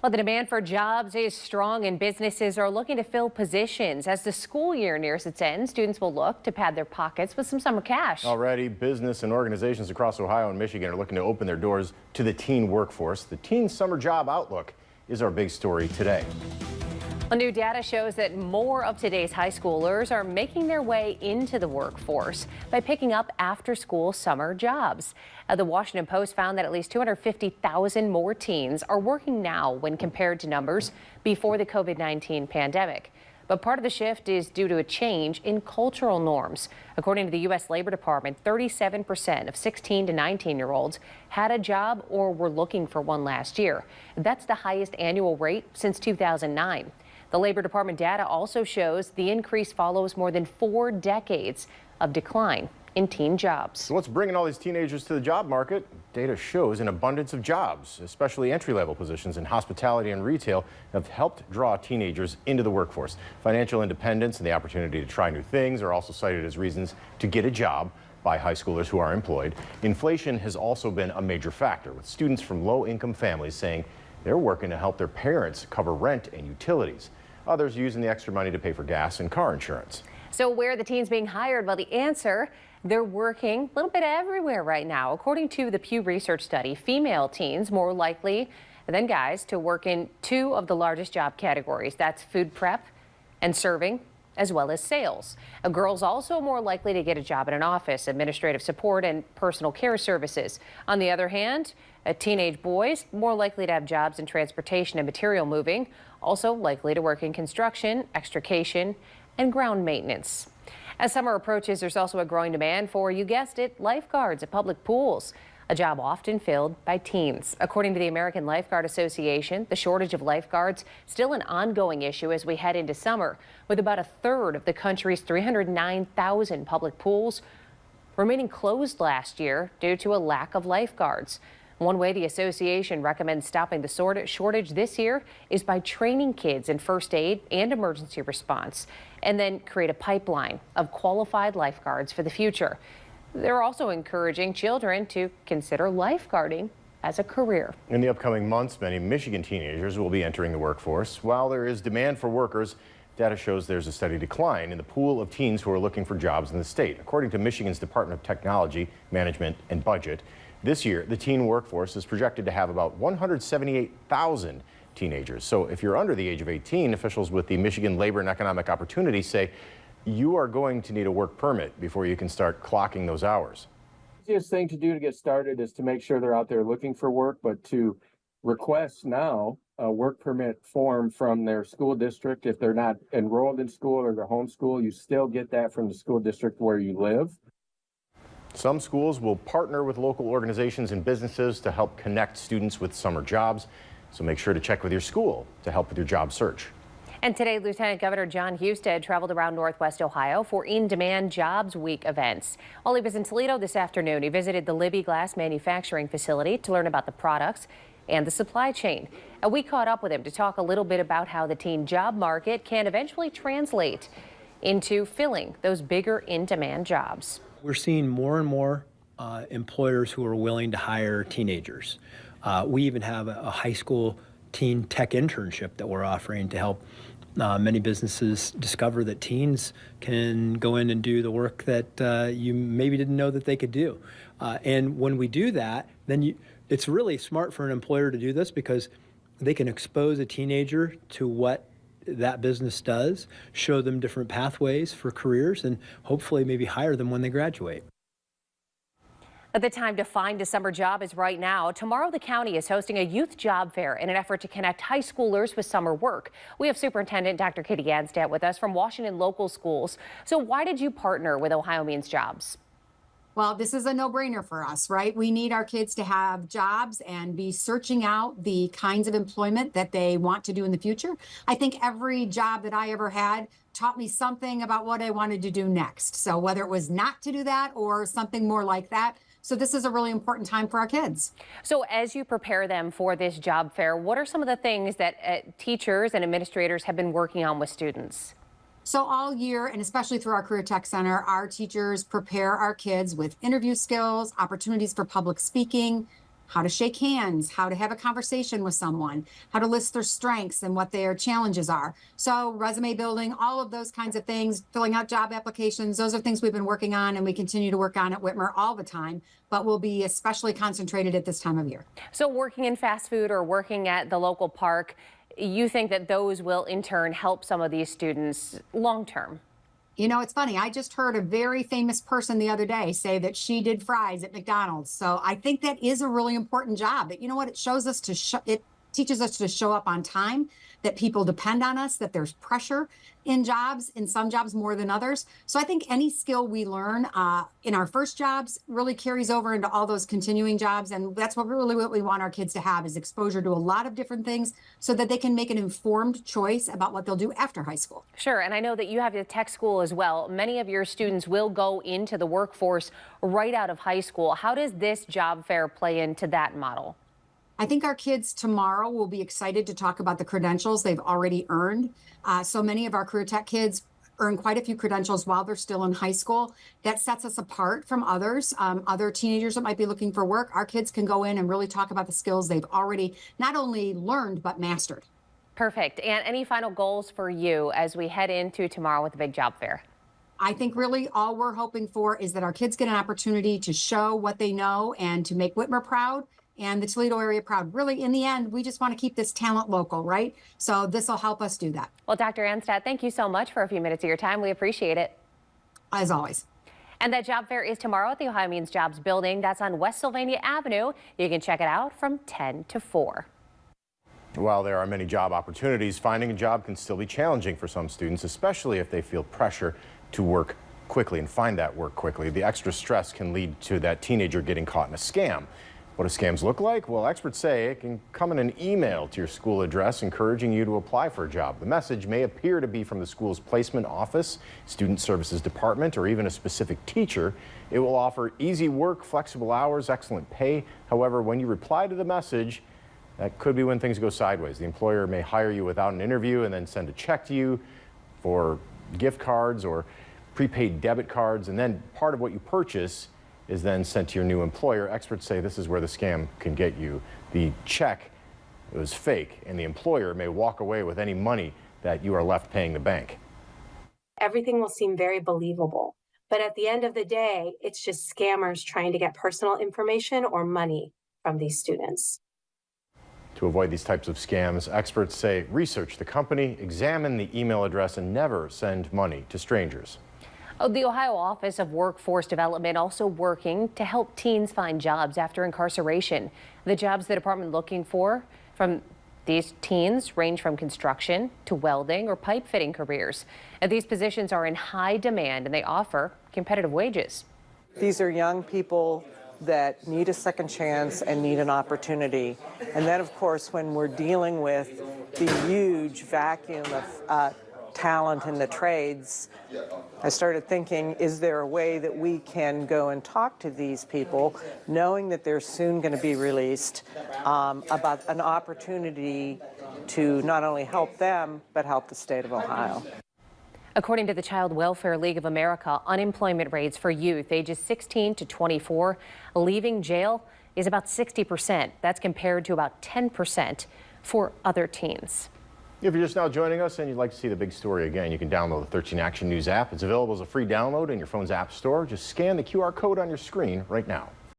Well, the demand for jobs is strong and businesses are looking to fill positions. As the school year nears its end, students will look to pad their pockets with some summer cash. Already, business and organizations across Ohio and Michigan are looking to open their doors to the teen workforce. The Teen Summer Job Outlook is our big story today. Well, new data shows that more of today's high schoolers are making their way into the workforce by picking up after-school summer jobs. The Washington Post found that at least 250,000 more teens are working now when compared to numbers before the COVID-19 pandemic. But part of the shift is due to a change in cultural norms. According to the U.S. Labor Department, 37% of 16 to 19-year-olds had a job or were looking for one last year. That's the highest annual rate since 2009. The Labor Department data also shows the increase follows more than 4 decades of decline in teen jobs. So what's bringing all these teenagers to the job market? Data shows an abundance of jobs, especially entry-level positions in hospitality and retail, have helped draw teenagers into the workforce. Financial independence and the opportunity to try new things are also cited as reasons to get a job by high schoolers who are employed. Inflation has also been a major factor, with students from low-income families saying they're working to help their parents cover rent and utilities. Others using the extra money to pay for gas and car insurance. So where are the teens being hired? Well, the answer, they're working a little bit everywhere right now. According to the Pew Research study, female teens more likely than guys to work in 2 of the largest job categories. That's food prep and serving, as well as sales. Girls also more likely to get a job in an office, administrative support, and personal care services. On the other hand, teenage boys more likely to have jobs in transportation and material moving, also likely to work in construction, extrication, and ground maintenance. As summer approaches, there's also a growing demand for, you guessed it, lifeguards at public pools, a job often filled by teens. According to the American Lifeguard Association, the shortage of lifeguards still an ongoing issue as we head into summer, with about a third of the country's 309,000 public pools remaining closed last year due to a lack of lifeguards. One way the association recommends stopping the shortage this year is by training kids in first aid and emergency response, and then create a pipeline of qualified lifeguards for the future. They're also encouraging children to consider lifeguarding as a career. In the upcoming months, many Michigan teenagers will be entering the workforce. While there is demand for workers, data shows there's a steady decline in the pool of teens who are looking for jobs in the state. According to Michigan's Department of Technology, Management, and Budget, this year, the teen workforce is projected to have about 178,000 teenagers. So if you're under the age of 18, officials with the Michigan Labor and Economic Opportunity say you are going to need a work permit before you can start clocking those hours. The easiest thing to do to get started is to make sure they're out there looking for work, but to request now a work permit form from their school district. If they're not enrolled in school or they're homeschool, you still get that from the school district where you live. Some schools will partner with local organizations and businesses to help connect students with summer jobs. So make sure to check with your school to help with your job search. And today, Lieutenant Governor Jon Husted traveled around Northwest Ohio for In-Demand Jobs Week events. While he was in Toledo this afternoon, he visited the Libby Glass manufacturing facility to learn about the products and the supply chain. And we caught up with him to talk a little bit about how the teen job market can eventually translate into filling those bigger in-demand jobs. We're seeing more and more employers who are willing to hire teenagers. We even have a high school teen tech internship that we're offering to help many businesses discover that teens can go in and do the work that you maybe didn't know that they could do. And when we do that, then it's really smart for an employer to do this because they can expose a teenager to what that business does, show them different pathways for careers, and hopefully maybe hire them when they graduate. The time to find a summer job is right now. Tomorrow, the county is hosting a youth job fair in an effort to connect high schoolers with summer work. We have Superintendent Dr. Kitty Gadstedt with us from Washington Local Schools. So why did you partner with Ohio Means Jobs? Well, this is a no-brainer for us, right? We need our kids to have jobs and be searching out the kinds of employment that they want to do in the future. I think every job that I ever had taught me something about what I wanted to do next. So whether it was not to do that or something more like that. So this is a really important time for our kids. So as you prepare them for this job fair, what are some of the things that teachers and administrators have been working on with students? So all year, and especially through our Career Tech Center, our teachers prepare our kids with interview skills, opportunities for public speaking, how to shake hands, how to have a conversation with someone, how to list their strengths and what their challenges are. So resume building, all of those kinds of things, filling out job applications, those are things we've been working on and we continue to work on at Whitmer all the time, but will be especially concentrated at this time of year. So working in fast food or working at the local park, you think that those will in turn help some of these students long term? You know, it's funny. I just heard a very famous person the other day say that she did fries at McDonald's. So I think that is a really important job. But you know what? It shows us it teaches us to show up on time, that people depend on us, that there's pressure in jobs, in some jobs more than others. So I think any skill we learn in our first jobs really carries over into all those continuing jobs. And that's what we want our kids to have, is exposure to a lot of different things so that they can make an informed choice about what they'll do after high school. Sure, and I know that you have a tech school as well. Many of your students will go into the workforce right out of high school. How does this job fair play into that model? I think our kids tomorrow will be excited to talk about the credentials they've already earned. So many of our career tech kids earn quite a few credentials while they're still in high school. That sets us apart from others, other teenagers that might be looking for work. Our kids can go in and really talk about the skills they've already not only learned, but mastered. Perfect. And any final goals for you as we head into tomorrow with the big job fair? I think really all we're hoping for is that our kids get an opportunity to show what they know and to make Whitmer proud and the Toledo area proud. Really, in the end, we just want to keep this talent local, right? So this will help us do that. Well, Dr. Anstad, thank you so much for a few minutes of your time. We appreciate it. As always. And that job fair is tomorrow at the Ohio Means Jobs building. That's on West Sylvania Avenue. You can check it out from 10 to 4. While there are many job opportunities, finding a job can still be challenging for some students, especially if they feel pressure to work quickly and find that work quickly. The extra stress can lead to that teenager getting caught in a scam. What do scams look like? Well, experts say it can come in an email to your school address encouraging you to apply for a job. The message may appear to be from the school's placement office, student services department, or even a specific teacher. It will offer easy work, flexible hours, excellent pay. However, when you reply to the message, that could be when things go sideways. The employer may hire you without an interview and then send a check to you for gift cards or prepaid debit cards, and then part of what you purchase is then sent to your new employer. Experts say this is where the scam can get you. The check was fake, and the employer may walk away with any money that you are left paying the bank. Everything will seem very believable, but at the end of the day, it's just scammers trying to get personal information or money from these students. To avoid these types of scams, experts say research the company, examine the email address, and never send money to strangers. The Ohio Office of Workforce Development also working to help teens find jobs after incarceration. The jobs the department looking for from these teens range from construction to welding or pipe fitting careers. And these positions are in high demand and they offer competitive wages. These are young people that need a second chance and need an opportunity. And then, of course, when we're dealing with the huge vacuum of talent in the trades, I started thinking, is there a way that we can go and talk to these people, knowing that they're soon going to be released, about an opportunity to not only help them, but help the state of Ohio. According to the Child Welfare League of America, unemployment rates for youth ages 16 to 24 leaving jail is about 60%. That's compared to about 10% for other teens. If you're just now joining us and you'd like to see the big story again, you can download the 13 Action News app. It's available as a free download in your phone's app store. Just scan the QR code on your screen right now.